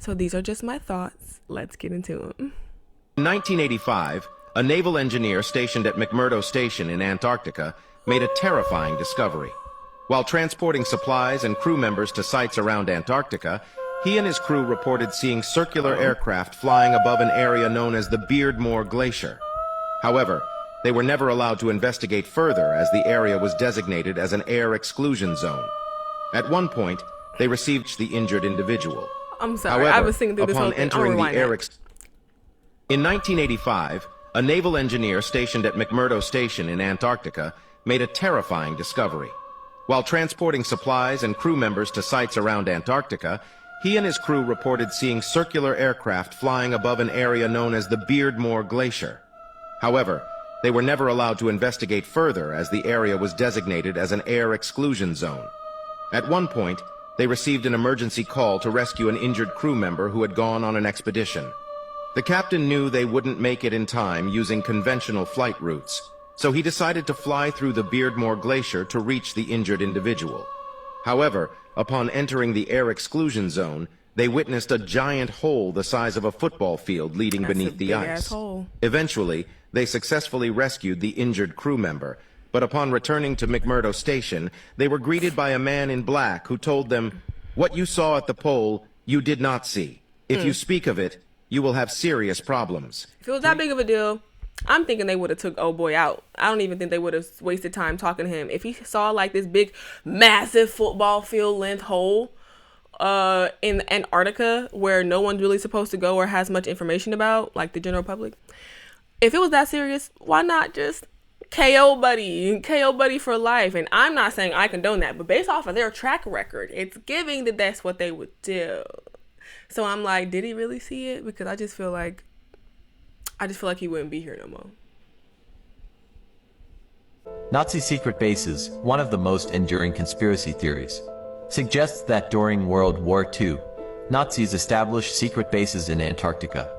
So these are just my thoughts. Let's get into them. In 1985, a naval engineer stationed at McMurdo Station in Antarctica made a terrifying discovery. While transporting supplies and crew members to sites around Antarctica, he and his crew reported seeing circular aircraft flying above an area known as the Beardmore Glacier. However, they were never allowed to investigate further as the area was designated as an air exclusion zone. At one point, they received the injured individual. I'm sorry, However, I was singing through this whole upon thing. entering the air In 1985, a naval engineer stationed at McMurdo Station in Antarctica made a terrifying discovery. While transporting supplies and crew members to sites around Antarctica, he and his crew reported seeing circular aircraft flying above an area known as the Beardmore Glacier. However, they were never allowed to investigate further as the area was designated as an air exclusion zone. At one point, they received an emergency call to rescue an injured crew member who had gone on an expedition. The captain knew they wouldn't make it in time using conventional flight routes, so he decided to fly through the Beardmore Glacier to reach the injured individual. However, upon entering the air exclusion zone, they witnessed a giant hole the size of a football field leading beneath the ice. Eventually, they successfully rescued the injured crew member, but upon returning to McMurdo Station, they were greeted by a man in black who told them, "What you saw at the pole, you did not see. If you speak of it, you will have serious problems." If it was that big of a deal, I'm thinking they would have took old boy out. I don't even think they would have wasted time talking to him. If he saw like this big, massive football field length hole in Antarctica where no one's really supposed to go or has much information about, like the general public. If it was that serious, why not just KO buddy for life? And I'm not saying I condone that, but based off of their track record, it's giving that that's what they would do. So I'm like, did he really see it? Because I just feel like he wouldn't be here no more. Nazi secret bases, one of the most enduring conspiracy theories, suggests that during World War II, Nazis established secret bases in Antarctica.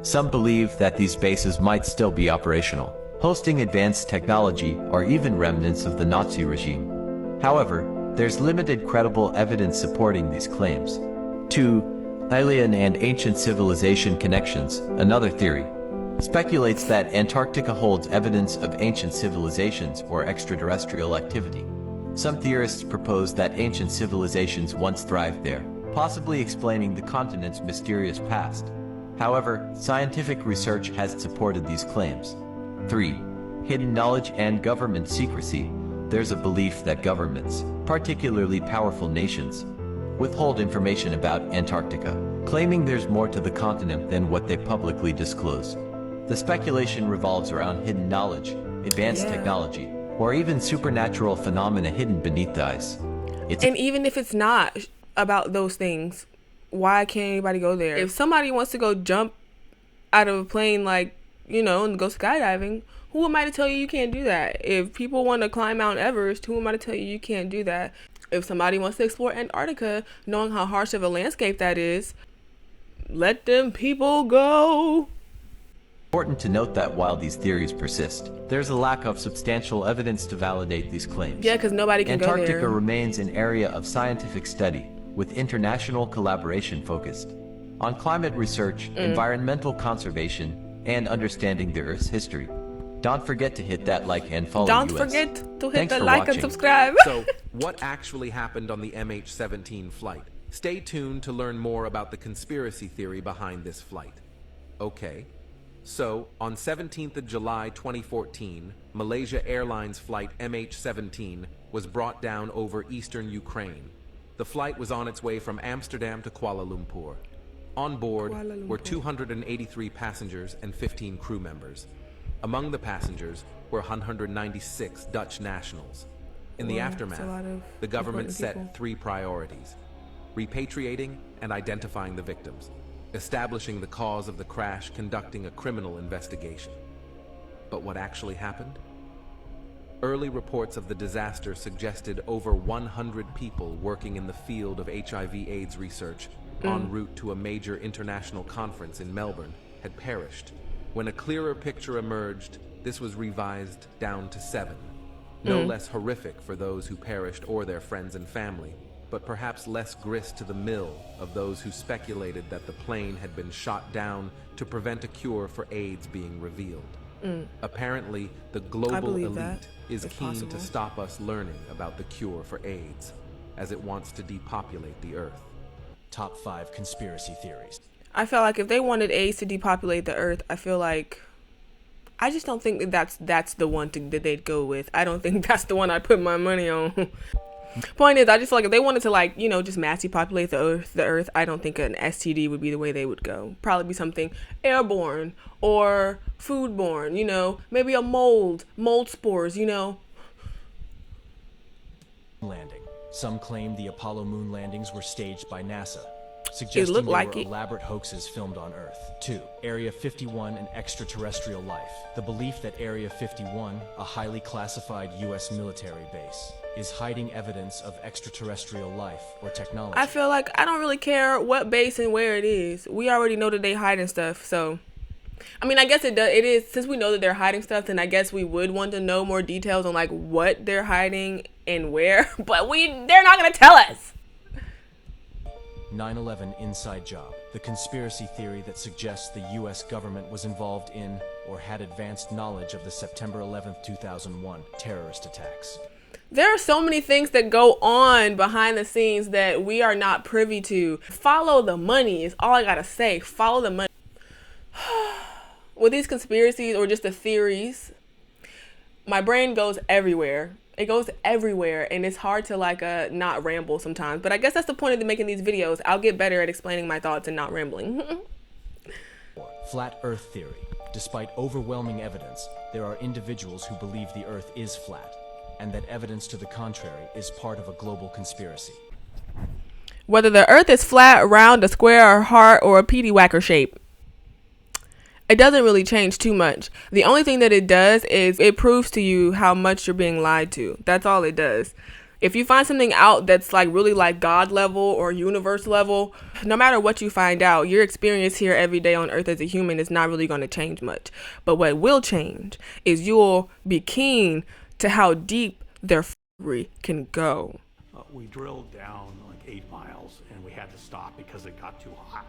Some believe that these bases might still be operational, hosting advanced technology or even remnants of the Nazi regime. However, there's limited credible evidence supporting these claims. 2. Alien and ancient civilization connections, another theory, speculates that Antarctica holds evidence of ancient civilizations or extraterrestrial activity. Some theorists propose that ancient civilizations once thrived there, possibly explaining the continent's mysterious past. However, scientific research has supported these claims. 3. Hidden knowledge and government secrecy. There's a belief that governments, particularly powerful nations, withhold information about Antarctica, claiming there's more to the continent than what they publicly disclose. The speculation revolves around hidden knowledge, advanced technology, or even supernatural phenomena hidden beneath the ice. And even if it's not about those things, why can't anybody go there? If somebody wants to go jump out of a plane, like, and go skydiving, who am I to tell you can't do that? If people want to climb Mount Everest, who am I to tell you can't do that? If somebody wants to explore Antarctica, knowing how harsh of a landscape that is, let them people go. Important to note that while these theories persist, there's a lack of substantial evidence to validate these claims. Yeah, because nobody can go there. Antarctica remains an area of scientific study, with international collaboration focused on climate research, environmental conservation, and understanding the Earth's history. Don't forget to hit that like and follow. Don't forget to hit the like and subscribe. So, what actually happened on the MH17 flight? Stay tuned to learn more about the conspiracy theory behind this flight. Okay. So, on 17th of July 2014, Malaysia Airlines flight MH17 was brought down over eastern Ukraine. The flight was on its way from Amsterdam to Kuala Lumpur. On board were 283 passengers and 15 crew members. Among the passengers were 196 Dutch nationals. In the aftermath, the government set 3 priorities: repatriating and identifying the victims, establishing the cause of the crash, conducting a criminal investigation. But what actually happened? Early reports of the disaster suggested over 100 people working in the field of HIV/AIDS research en route to a major international conference in Melbourne had perished. When a clearer picture emerged, this was revised down to 7. No less horrific for those who perished or their friends and family, but perhaps less grist to the mill of those who speculated that the plane had been shot down to prevent a cure for AIDS being revealed. Apparently, the global elite is keen to stop us learning about the cure for AIDS, as it wants to depopulate the Earth. Top 5 conspiracy theories. I feel like if they wanted AIDS to depopulate the Earth, I just don't think that's the one that they'd go with. I don't think that's the one I'd put my money on. Point is, I just feel like if they wanted to just mass depopulate the Earth, I don't think an STD would be the way they would go. Probably be something airborne or foodborne, maybe a mold spores, Landing. Some claim the Apollo moon landings were staged by NASA, suggesting looked they like were it. elaborate hoaxes filmed on Earth. 2. Area 51 and extraterrestrial life. The belief that Area 51, a highly classified U.S. military base, is hiding evidence of extraterrestrial life or technology. I feel like I don't really care what base and where it is. We already know that they hiding stuff, so I guess it is, since we know that they're hiding stuff, then I guess we would want to know more details on what they're hiding and where, but they're not going to tell us. 9/11 inside job. The conspiracy theory that suggests the U.S. government was involved in or had advanced knowledge of the September 11th, 2001 terrorist attacks. There are so many things that go on behind the scenes that we are not privy to. Follow the money is all I gotta say. Follow the money. With these conspiracies or just the theories, my brain goes everywhere. It goes everywhere, and it's hard to not ramble sometimes. But I guess that's the point of making these videos. I'll get better at explaining my thoughts and not rambling. Flat Earth theory. Despite overwhelming evidence, there are individuals who believe the Earth is flat, and that evidence to the contrary is part of a global conspiracy. Whether the Earth is flat, round, a square, or heart, or a petey whacker shape, it doesn't really change too much. The only thing that it does is it proves to you how much you're being lied to. That's all it does. If you find something out that's really God level or universe level, no matter what you find out, your experience here every day on Earth as a human is not really going to change much. But what will change is you'll be keen to how deep their f***ery can go. We drilled down 8 miles and we had to stop because it got too hot.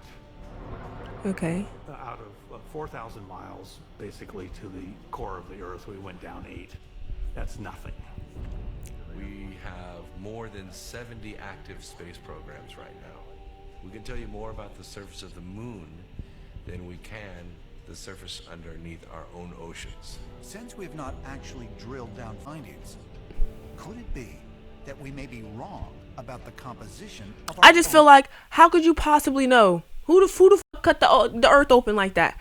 Okay. Out of 4,000 miles, basically, to the core of the Earth, we went down 8. That's nothing. We have more than 70 active space programs right now. We can tell you more about the surface of the moon than we can the surface underneath our own oceans. Since we have not actually drilled down findings, could it be that we may be wrong about the composition of our I just feel like, how could you possibly know? Who the fuck cut the Earth open like that?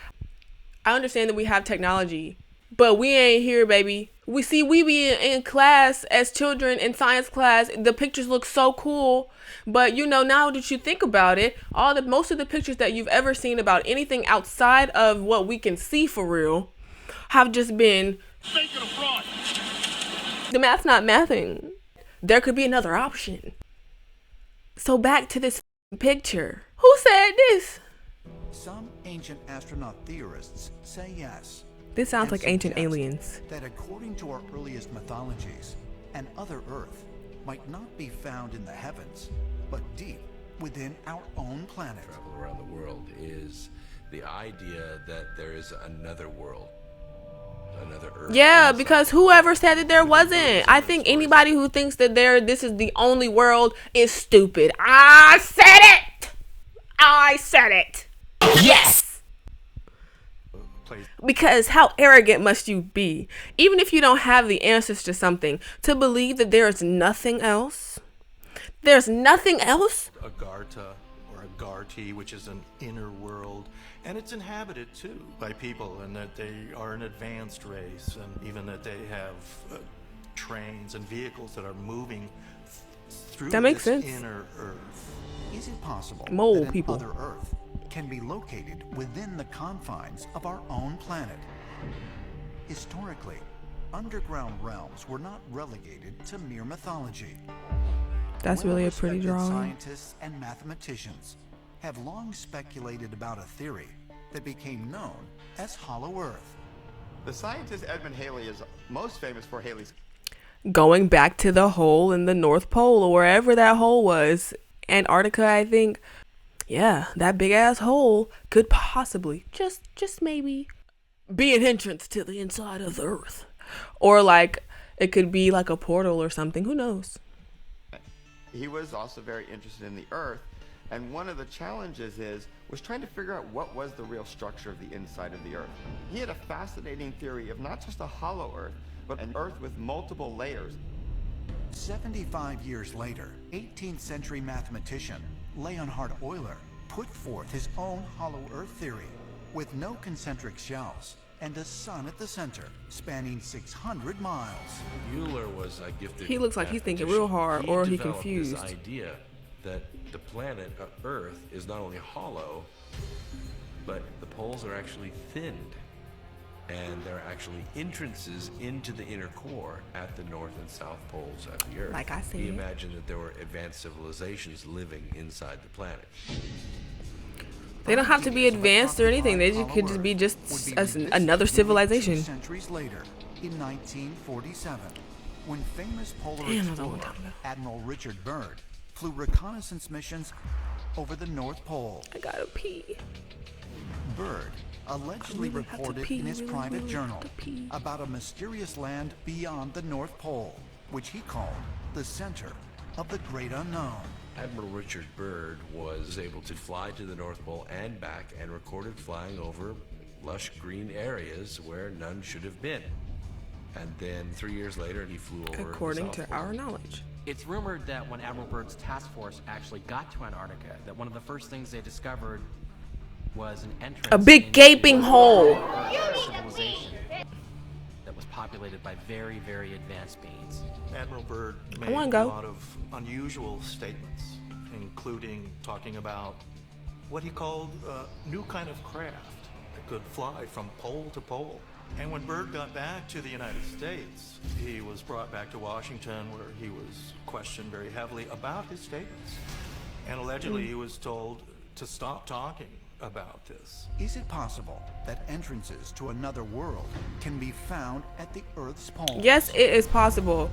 I understand that we have technology, but we ain't here, baby. We be in class as children in science class. The pictures look so cool, but now that you think about it, most of the pictures that you've ever seen about anything outside of what we can see for real have just been Making a fraud. The math's not mathing. There could be another option. So back to this picture. Who said this? Some ancient astronaut theorists say yes. This sounds and like ancient suggest aliens. That according to our earliest mythologies, an other Earth might not be found in the heavens, but deep within our own planet. Travel around the world is the idea that there is another world, another Earth. Yeah, because whoever said that there wasn't. I think anybody who thinks that this is the only world is stupid. I said it! I said it! Yes! Because how arrogant must you be, even if you don't have the answers to something, to believe that there is nothing else? There's nothing else? Agartha or Agarti, which is an inner world, and it's inhabited too by people, and that they are an advanced race, and even that they have trains and vehicles that are moving through that makes this sense. inner Earth. Is it possible Mole that an people. other Earth can be located within the confines of our own planet? Historically, underground realms were not relegated to mere mythology. That's really a pretty Well-respected drawing. Scientists and mathematicians have long speculated about a theory that became known as Hollow Earth. The scientist Edmund Halley is most famous for Halley's. going back to the hole in the North Pole or wherever that hole was. Antarctica, I think. Yeah, that big ass hole could possibly, just maybe, be an entrance to the inside of the Earth. Or like, it could be like a portal or something. Who knows? He was also very interested in the Earth, and one of the challenges was trying to figure out what was the real structure of the inside of the Earth. He had a fascinating theory of not just a hollow Earth, but an Earth with multiple layers. 75 years later, 18th century mathematician Leonhard Euler put forth his own hollow Earth theory with no concentric shells and a sun at the center, spanning 600 miles. Euler was a gifted. He looks like he's thinking real hard, or he confused. This idea that the planet Earth is not only hollow, but the poles are actually thinned, and there are actually entrances into the inner core at the north and south poles of the Earth. Like I said. He imagined that there were advanced civilizations living inside the planet. They don't have to be advanced or anything. They could just be just another civilization. 2 centuries later, in 1947, when famous polar explorer Admiral Richard Byrd flew reconnaissance missions over the North Pole. I gotta pee. Byrd allegedly reported in his private journal about a mysterious land beyond the North Pole, which he called the center of the great unknown. Admiral Richard Byrd was able to fly to the North Pole and back and recorded flying over lush green areas where none should have been. And then 3 years later, he flew over. According to our knowledge. It's rumored that when Admiral Byrd's task force actually got to Antarctica, that one of the first things they discovered was an entrance. A big gaping hole. Civilization that was populated by very, very advanced beings. Admiral Byrd made a lot of unusual statements, including talking about what he called a new kind of craft that could fly from pole to pole. And when Byrd got back to the United States, he was brought back to Washington, where he was questioned very heavily about his statements. And allegedly he was told to stop talking about this. Is it possible that entrances to another world can be found at the Earth's pole? Yes, it is possible.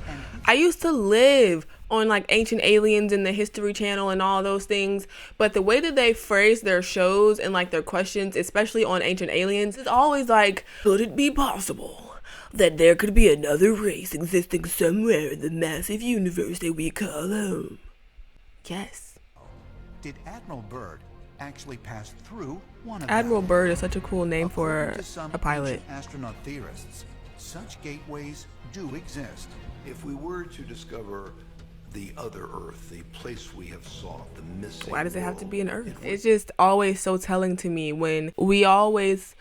I used to live on like Ancient Aliens and the History Channel and all those things, but the way that they phrase their shows and like their questions, especially on Ancient Aliens, is always like, could it be possible that there could be another race existing somewhere in the massive universe that we call home? Yes. Did Admiral Byrd actually passed through one of Admiral them? Byrd is such a cool name for a pilot. Astronaut theorists, such gateways do exist. If we were to discover the other Earth, the place we have sought, the missing Why does it have to be an Earth? It's just always so telling to me when we always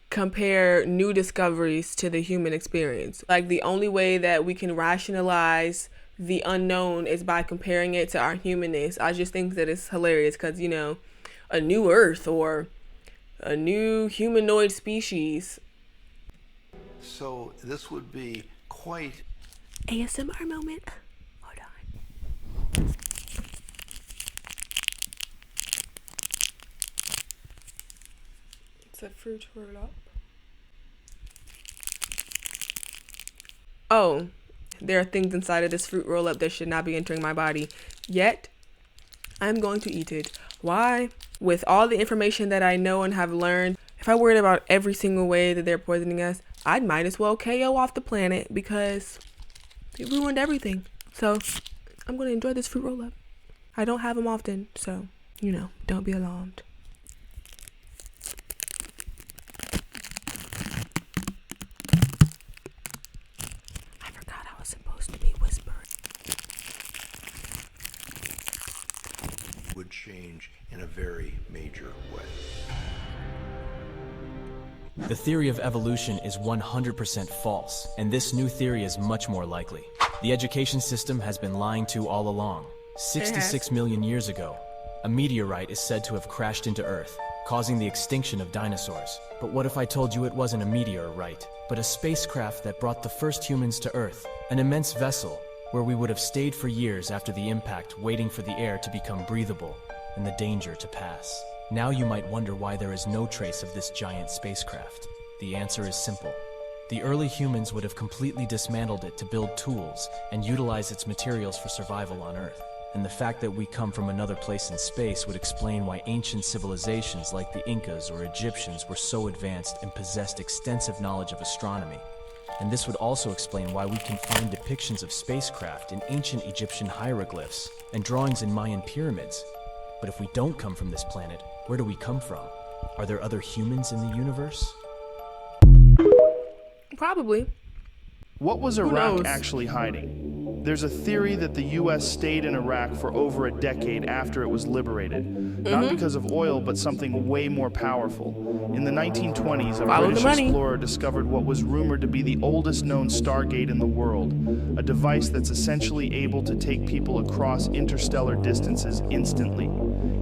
compare new discoveries to the human experience. Like the only way that we can rationalize the unknown is by comparing it to our humanness. I just think that it's hilarious because, you know, a new Earth or a new humanoid species. So this would be quite ASMR moment. Hold on. It's a fruit roll up. Oh, there are things inside of this fruit roll up that should not be entering my body. Yet, I'm going to eat it. Why? With all the information that I know and have learned, if I worried about every single way that they're poisoning us, I might as well KO off the planet because it ruined everything. So I'm going to enjoy this fruit roll up. I don't have them often, so, you know, don't be alarmed. I forgot I was supposed to be whispering. would change in a very major way. The theory of evolution is 100% false, and this new theory is much more likely. The education system has been lying to all along. 66 million years ago, a meteorite is said to have crashed into Earth, causing the extinction of dinosaurs. But what if I told you it wasn't a meteorite, but a spacecraft that brought the first humans to Earth, an immense vessel where we would have stayed for years after the impact, waiting for the air to become breathable and the danger to pass. Now you might wonder why there is no trace of this giant spacecraft. The answer is simple. The early humans would have completely dismantled it to build tools and utilize its materials for survival on Earth. And the fact that we come from another place in space would explain why ancient civilizations like the Incas or Egyptians were so advanced and possessed extensive knowledge of astronomy. And this would also explain why we can find depictions of spacecraft in ancient Egyptian hieroglyphs and drawings in Mayan pyramids. But if we don't come from this planet, where do we come from? Are there other humans in the universe? Probably. What was Who Iraq knows? actually hiding? There's a theory that the U.S. stayed in Iraq for over a decade after it was liberated. Not because of oil, but something way more powerful. In the 1920s, a Follow the British money. explorer discovered what was rumored to be the oldest known stargate in the world, a device that's essentially able to take people across interstellar distances instantly.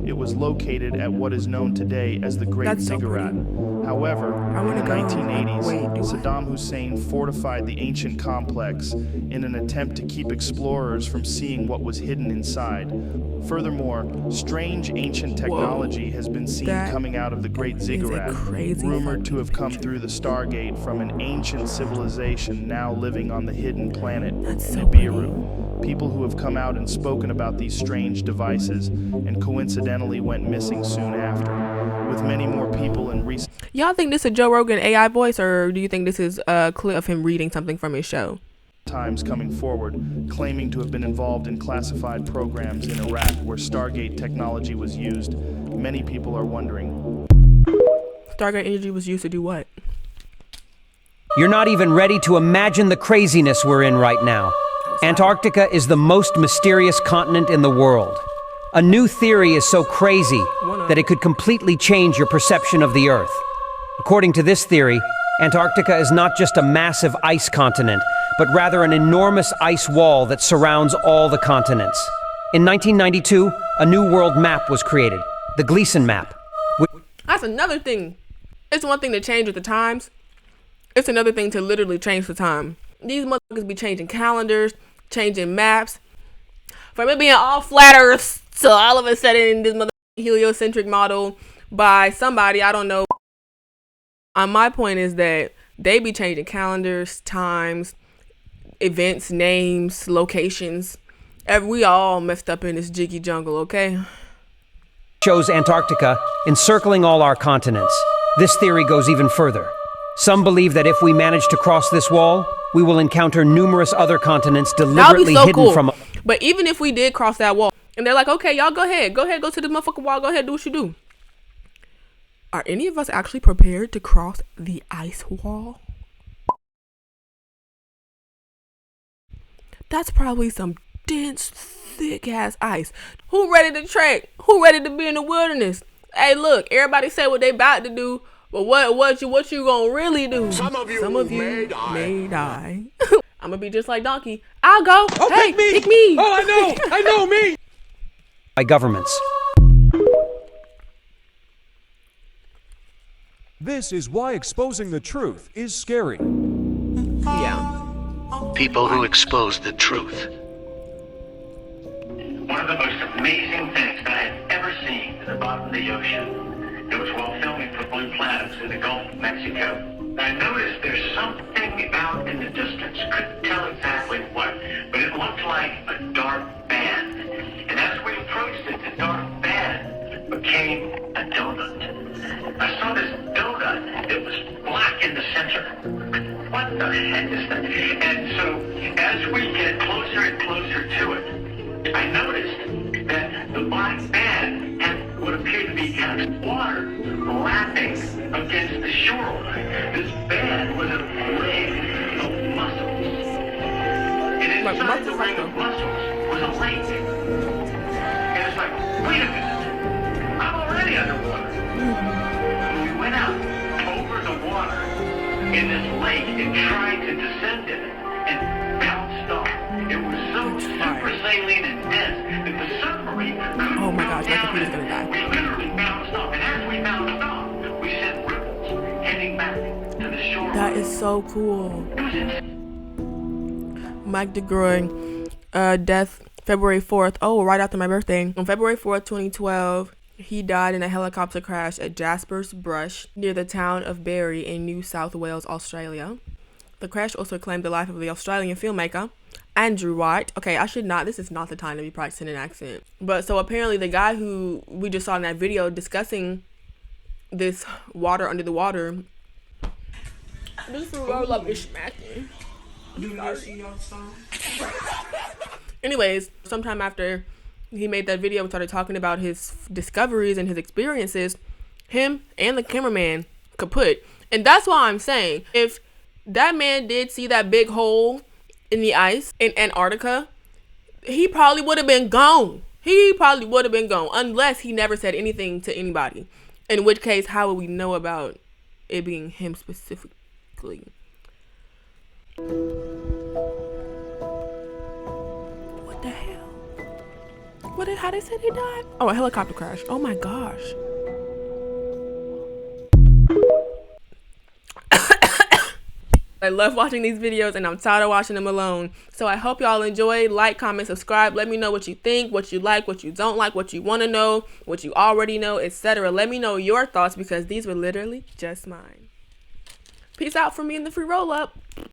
It was located at what is known today as the Great That's so Ziggurat. pretty. However, I in wanna the go. 1980s, Wait, do I? Saddam Hussein fortified the ancient complex in an attempt to keep explorers from seeing what was hidden inside. Furthermore, strange ancient technology has been seen That coming out of the Great is a Ziggurat, crazy rumored to have come picture. through the Stargate from an ancient civilization now living on the hidden planet That's so Nibiru. People who have come out and spoken about these strange devices and coincidentally went missing soon after, with many more people in recent Y'all think this is a Joe Rogan AI voice, or do you think this is a clip of him reading something from his show? times coming forward, claiming to have been involved in classified programs in Iraq where Stargate technology was used. Many people are wondering. Stargate energy was used to do what? You're not even ready to imagine the craziness we're in right now. Antarctica is the most mysterious continent in the world. A new theory is so crazy that it could completely change your perception of the Earth. According to this theory, Antarctica is not just a massive ice continent, but rather an enormous ice wall that surrounds all the continents. In 1992, a new world map was created, the Gleason map. That's another thing. It's one thing to change with the times. It's another thing to literally change the time. These motherfuckers be changing calendars, changing maps. From it being all flat Earth to all of a sudden this mother heliocentric model by somebody, I don't know. My point is that they be changing calendars, times, events, names, locations. We all messed up in this jiggy jungle, okay? Shows Antarctica encircling all our continents. This theory goes even further. Some believe that if we manage to cross this wall, we will encounter numerous other continents deliberately so hidden cool. from. But even if we did cross that wall, and they're like, okay, y'all go ahead, go to the motherfucking wall, go ahead, do what you do. Are any of us actually prepared to cross the ice wall? That's probably some dense, thick ass ice. Who ready to trek? Who ready to be in the wilderness? Hey, look, everybody say what they about to do, but what you gonna really do? Some of you may die. I'm gonna be just like Donkey. I'll go. Oh, hey, pick me. Oh, I know me. By governments. This is why exposing the truth is scary. Yeah. People who expose the truth. One of the most amazing things that I had ever seen in the bottom of the ocean. It was while filming for Blue Planets in the Gulf of Mexico. I noticed there's something out in the distance. Couldn't tell exactly what, but it looked like a dark band. And as we approached it, the dark band became a donut. I saw this donut. It was black in the center. What the heck is that? And so as we get closer and closer to it, I noticed that the black band had what appeared to be kind of water lapping against the shoreline. This band was a ring of mussels. And inside the ring of mussels was a lake. And it's like, wait a minute, I'm already underwater. We went out over the water in this lake and tried to descend in it and bounced off. It was so super saline and dense that the submarine couldn't Oh my gosh, my down computer's it. gonna die. We literally bounced off, and as we bounced off, we sent ripples heading back to the shore. That is so cool. Mike DeGroy, death February 4th. Oh, right after my birthday. On February 4th, 2012, he died in a helicopter crash at Jasper's Brush near the town of Barry in New South Wales, Australia. The crash also claimed the life of the Australian filmmaker Andrew White. Okay, this is not the time to be practicing an accent. But so apparently the guy who we just saw in that video discussing this water under the water. This roll up is smacking. Anyways, sometime after he made that video and started talking about his discoveries and his experiences, him and the cameraman kaput. And that's why I'm saying, if that man did see that big hole in the ice in Antarctica, he probably would have been gone. Unless he never said anything to anybody. In which case, how would we know about it being him specifically? What the hell? How they said he died? Oh, a helicopter crash. Oh my gosh. I love watching these videos and I'm tired of watching them alone. So I hope y'all enjoy. Like, comment, subscribe. Let me know what you think, what you like, what you don't like, what you want to know, what you already know, etc. Let me know your thoughts because these were literally just mine. Peace out from me in the free roll up.